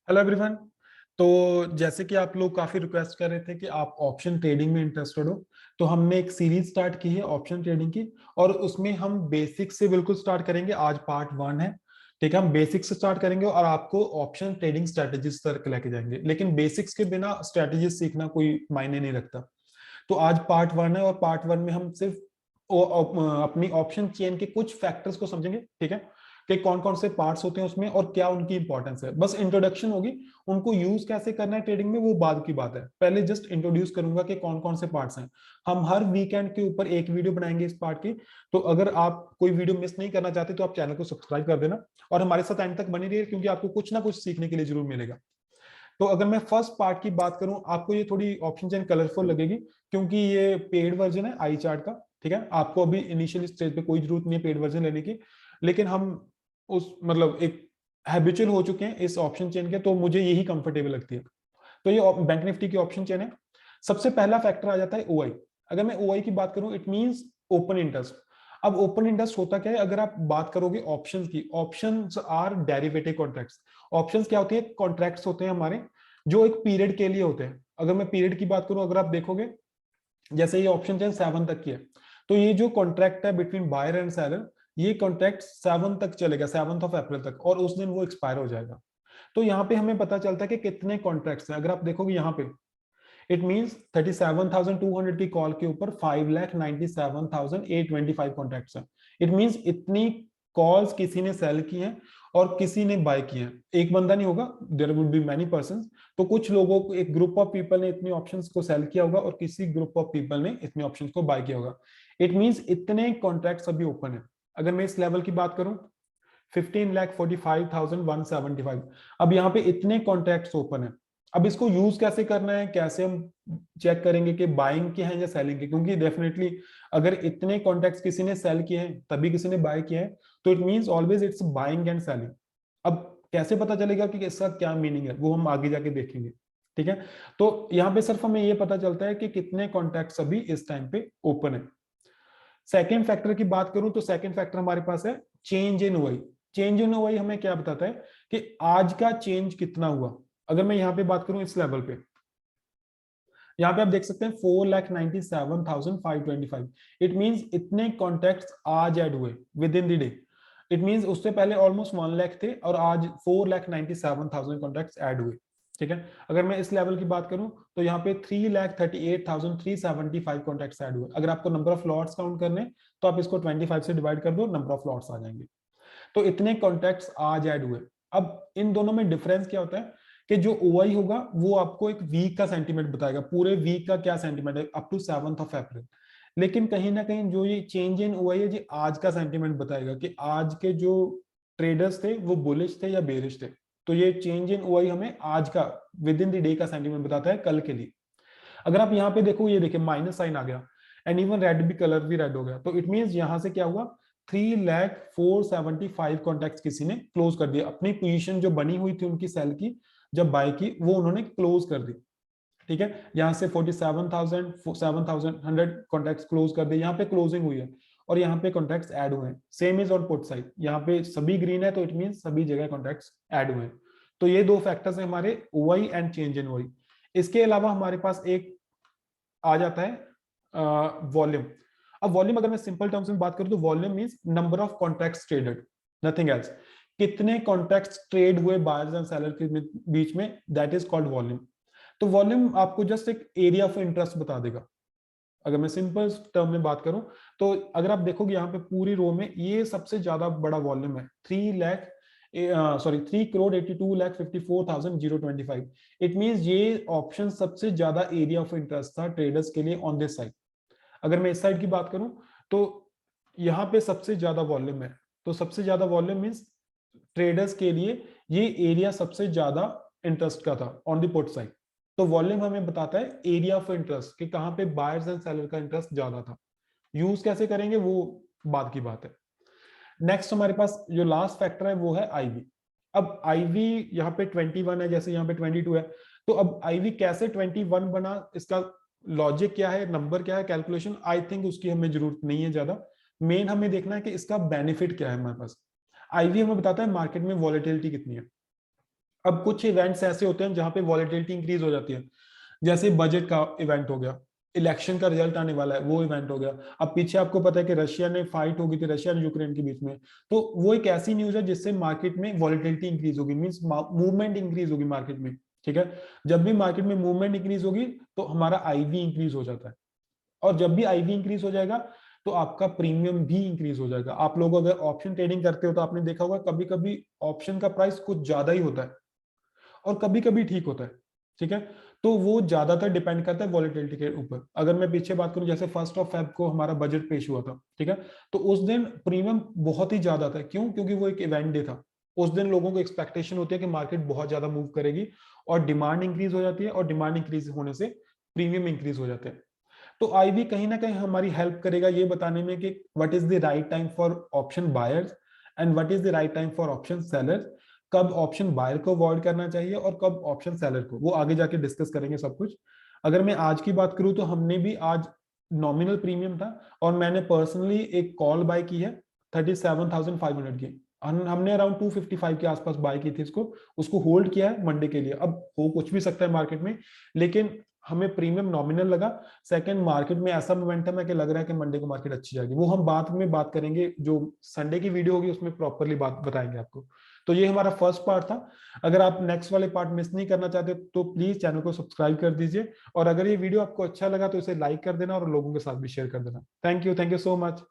Hello everyone. तो जैसे कि आप लोग काफी रिक्वेस्ट कर रहे थे कि आप ऑप्शन ट्रेडिंग में इंटरेस्टेड हो, तो हमने एक सीरीज स्टार्ट की है ऑप्शन ट्रेडिंग की। और उसमें हम बेसिक से बिल्कुल स्टार्ट करेंगे। आज पार्ट 1 है। ठीक है, हम बेसिक से स्टार्ट करेंगे और आपको ऑप्शन ट्रेडिंग स्ट्रेटेजीज तक लेके जाएंगे। लेकिन बेसिक्स के बिना स्ट्रेटेजीज सीखना कोई मायने नहीं रखता। तो आज पार्ट 1 है और पार्ट 1 में हम सिर्फ अपनी ऑप्शन चेन के कुछ फैक्टर्स को समझेंगे। ठीक है, कि कौन कौन से पार्ट्स होते हैं उसमें और क्या उनकी इंपॉर्टेंस है। बस इंट्रोडक्शन होगी। उनको यूज कैसे करना है ट्रेडिंग में वो बाद की बात है। पहले जस्ट इंट्रोड्यूस करूंगा कि कौन कौन से पार्ट्स हैं। हम हर वीकेंड के ऊपर एक वीडियो बनाएंगे इस पार्ट की। तो अगर आप कोई वीडियो मिस नहीं करना चाहते तो आप चैनल को सब्सक्राइब कर देना और हमारे साथ एंड तक बने रहिए, क्योंकि आपको कुछ ना कुछ सीखने के लिए जरूर मिलेगा। तो अगर मैं फर्स्ट पार्ट की बात करूं, आपको ये थोड़ी ऑप्शन चेन कलरफुल लगेगी, क्योंकि ये पेड वर्जन है आई चार्ट का। ठीक है, आपको अभी इनिशियल स्टेज पे कोई जरूरत नहीं है पेड वर्जन लेने की। लेकिन हम उस मतलब एक हैबिचुअल हो चुके हैं इस ऑप्शन चेन के, तो मुझे यही कंफर्टेबल लगती है। तो ये बैंक निफ्टी की ऑप्शन चेन है। सबसे पहला फैक्टर आ जाता है ओआई। अगर मैं ओआई की बात करूं, इट मींस ओपन इंटरेस्ट। अब ओपन इंटरेस्ट होता क्या है? अगर आप बात करोगे ऑप्शंस की, options are derivative contracts. Options क्या होती है? कॉन्ट्रैक्ट्स होते हैं हमारे, जो एक पीरियड के लिए होते हैं। अगर मैं पीरियड की बात करूं, अगर आप देखोगे जैसे ये ऑप्शन चेन 7 तक की है, तो ये जो कॉन्ट्रैक्ट है बिटवीन बायर एंड सेलर, ये कॉन्ट्रैक्ट 7 तक चलेगा, 7 अप्रैल तक, और उस दिन वो एक्सपायर हो जाएगा। तो यहाँ पे हमें पता चलता है कि कितने कॉन्ट्रैक्ट्स हैं। अगर आप देखोगे यहाँ पे, इट मींस 37,200 की कॉल के ऊपर 5,97,825 कॉन्ट्रैक्ट्स हैं। इट मींस इतनी कॉल्स किसी ने सेल की हैं और किसी ने बाय की हैं। एक बंदा नहीं होगा, there would be many persons. तो कुछ लोगों को, एक ग्रुप ऑफ पीपल ने इतनी ऑप्शंस को सेल किया होगा और किसी ग्रुप ऑफ पीपल ने इतने ऑप्शंस को बाय किया होगा। इट मींस इतने कॉन्ट्रैक्ट्स अभी ओपन है। अगर मैं इस लेवल की बात करूं, 15,45,175, अब यहाँ पे इतने कॉन्ट्रैक्ट्स ओपन है। अब इसको यूज कैसे करना है, कैसे हम चेक करेंगे कि बाइंग के हैं या सेलिंग के? क्योंकि डेफिनेटली अगर इतने कॉन्ट्रैक्ट्स किसी ने सेल किए हैं तभी किसी ने बाय किया है, तो it means always it's buying and selling. अब कैसे पता चलेगा कि इसका क्या मीनिंग है, वो हम आगे जाके देखेंगे। ठीक है, तो यहाँ पे सिर्फ हमें ये पता चलता है कि कितने कॉन्ट्रैक्ट्स अभी इस टाइम पे ओपन है। सेकेंड फैक्टर की बात करूं तो सेकेंड फैक्टर हमारे पास है change in OI. Change in OI हमें क्या बताता है कि आज का चेंज कितना हुआ। अगर मैं यहां पे बात करूं इस लेवल पे, यहाँ पे आप देख सकते हैं 4,97,525। इट मींस इतने कॉन्टैक्ट्स आज ऐड हुए with in the day. It means उससे पहले ऑलमोस्ट 1 लाख थे और आज 4,97,000 कॉन्टैक्ट्स ऐड हुए। ठीक है, अगर मैं इस लेवल की बात करूं तो यहाँ पे 3,38,375 कॉन्टैक्ट्स ऐड हुए। अगर आपको नंबर ऑफ लॉट्स काउंट करने तो आप इसको 25 से डिवाइड कर दो, नंबर ऑफ लॉट्स आ जाएंगे। तो इतने कॉन्टैक्ट्स आज ऐड हुए। अब इन दोनों में डिफरेंस क्या होता है कि जो ओआई होगा वो आपको एक वीक का सेंटीमेंट बताएगा, पूरे वीक का क्या सेंटीमेंट है अप टू 7 अप्रैल। लेकिन कहीं ना कहीं जो ये चेंज इन ओआई है, ये आज का सेंटीमेंट बताएगा कि आज के जो ट्रेडर्स थे वो बुलिश थे या बेरिश थे। तो ये चेंज इन ओआई हमें आज का विद इन द डे का सेंटीमेंट बताता है कल के लिए। अगर आप यहाँ पे देखो, ये देखिए माइनस साइन आ गया एंड इवन रेड भी, कलर भी रेड हो गया। तो इट मींस यहां से क्या हुआ, 3,04,75 कॉन्टैक्ट्स किसी ने क्लोज कर दिया। अपनी पोजीशन जो बनी हुई थी उनकी सेल की, जब बाय की, वो उन्होंने क्लोज कर दी। ठीक है, यहां से 47,000 7,100 कॉन्टैक्ट्स क्लोज कर दिए। यहाँ पे क्लोजिंग हुई है और यहाँ पे कॉन्टैक्ट्स ऐड हुए हैं। Same is on put side, यहाँ पे सभी ग्रीन है तो इट मीन सभी जगह कॉन्टैक्ट्स ऐड हुए हैं। तो ये दो फैक्टर्स हैं हमारे, OI and change in OI. इसके अलावा हमारे पास एक आ जाता है वॉल्यूम। अब वॉल्यूम अगर मैं सिंपल टर्म्स में बात करूं तो volume means number of contracts traded, nothing else. कितने कॉन्ट्रैक्ट्स ट्रेड हुए बायर्स एंड सेलर के बीच में, दैट इज कॉल्ड वॉल्यूम। तो वॉल्यूम आपको जस्ट एक एरिया ऑफ इंटरेस्ट बता देगा। अगर मैं सिंपल टर्म में बात करूं तो अगर आप देखोगे यहाँ पे पूरी रो में ये सबसे ज्यादा बड़ा वॉल्यूम है, 3,82,52,54,025। इट मींस ये ऑप्शन सबसे ज्यादा एरिया ऑफ इंटरेस्ट था ट्रेडर्स के लिए ऑन दिस साइड। अगर मैं इस साइड की बात करूं तो यहाँ पे सबसे ज्यादा वॉल्यूम है। तो सबसे ज्यादा वॉल्यूम मींस ट्रेडर्स के लिए ये एरिया सबसे ज्यादा इंटरेस्ट का था ऑन द पुट साइड। तो वॉल्यूम हमें बताता है एरिया ऑफ इंटरेस्ट कि कहां पे बायर्स एंड सेलर का इंटरेस्ट ज्यादा था। यूज कैसे करेंगे वो बात की बात है। नेक्स्ट हमारे पास जो लास्ट फैक्टर है वो है आईवी। अब आईवी यहाँ पे 21 है, जैसे यहाँ पे 22 है। तो अब आईवी कैसे 21 बना, इसका लॉजिक क्या है, नंबर क्या है, कैलकुलेशन, आई थिंक उसकी हमें जरूरत नहीं है ज्यादा। मेन हमें देखना है कि इसका बेनिफिट क्या है हमारे पास। आईवी हमें बताता है मार्केट में वॉलेटिलिटी कितनी है। अब कुछ इवेंट्स ऐसे होते हैं जहां पे वॉलेटिलिटी इंक्रीज हो जाती है, जैसे बजट का इवेंट हो गया, इलेक्शन का रिजल्ट आने वाला है वो इवेंट हो गया। अब पीछे आपको पता है कि रशिया ने फाइट हो गई थी, रशिया और यूक्रेन के बीच में, तो वो एक ऐसी न्यूज है जिससे मार्केट में वॉलेटिलिटी इंक्रीज होगी, मींस मूवमेंट इंक्रीज होगी मार्केट में। ठीक है, जब भी मार्केट में मूवमेंट इंक्रीज होगी तो हमारा आईवी इंक्रीज हो जाता है, और जब भी आईवी इंक्रीज हो जाएगा तो आपका प्रीमियम भी इंक्रीज हो जाएगा। आप लोग अगर ऑप्शन ट्रेडिंग करते हो तो आपने देखा होगा कभी कभी ऑप्शन का प्राइस कुछ ज्यादा ही होता है और कभी कभी ठीक होता है। ठीक है, तो वो ज्यादातर डिपेंड करता है वॉलेटिलिटी के ऊपर। अगर मैं पीछे बात करूं, जैसे 1 फेब को हमारा बजट पेश हुआ था, ठीक है, तो उस दिन प्रीमियम बहुत ही ज्यादा था। क्यों? क्योंकि वो एक इवेंट डे था। उस दिन लोगों को एक्सपेक्टेशन होती है कि मार्केट बहुत ज्यादा मूव करेगी और डिमांड इंक्रीज हो जाती है, और डिमांड इंक्रीज होने से प्रीमियम इंक्रीज हो जाते हैं। तो आईवी कहीं ना कहीं हमारी हेल्प करेगा ये बताने में कि what is the right time for option buyers and what is the right time for option sellers. कब ऑप्शन बायर को अवॉइड करना चाहिए और कब ऑप्शन सेलर को, वो आगे जाके डिस्कस करेंगे सब कुछ। अगर मैं आज की बात करूं तो हमने भी आज नॉमिनल प्रीमियम था और मैंने पर्सनली एक कॉल बाय की है 37,500 की। हमने अराउंड 255 के आसपास बाय की थी इसको, उसको होल्ड किया है मंडे के लिए। अब हो कुछ भी सकता है मार्केट में, लेकिन हमें प्रीमियम नॉमिनल लगा। सेकंड, मार्केट में ऐसा मोमेंटम है कि लग रहा है कि मंडे को मार्केट अच्छी जाएगी, वो हम बाद में बात करेंगे, जो संडे की वीडियो होगी उसमें प्रॉपरली बात बताएंगे आपको। तो ये हमारा फर्स्ट पार्ट था। अगर आप नेक्स्ट वाले पार्ट मिस नहीं करना चाहते तो प्लीज चैनल को सब्सक्राइब कर दीजिए, और अगर ये वीडियो आपको अच्छा लगा तो इसे लाइक कर देना और लोगों के साथ भी शेयर कर देना। Thank you so much.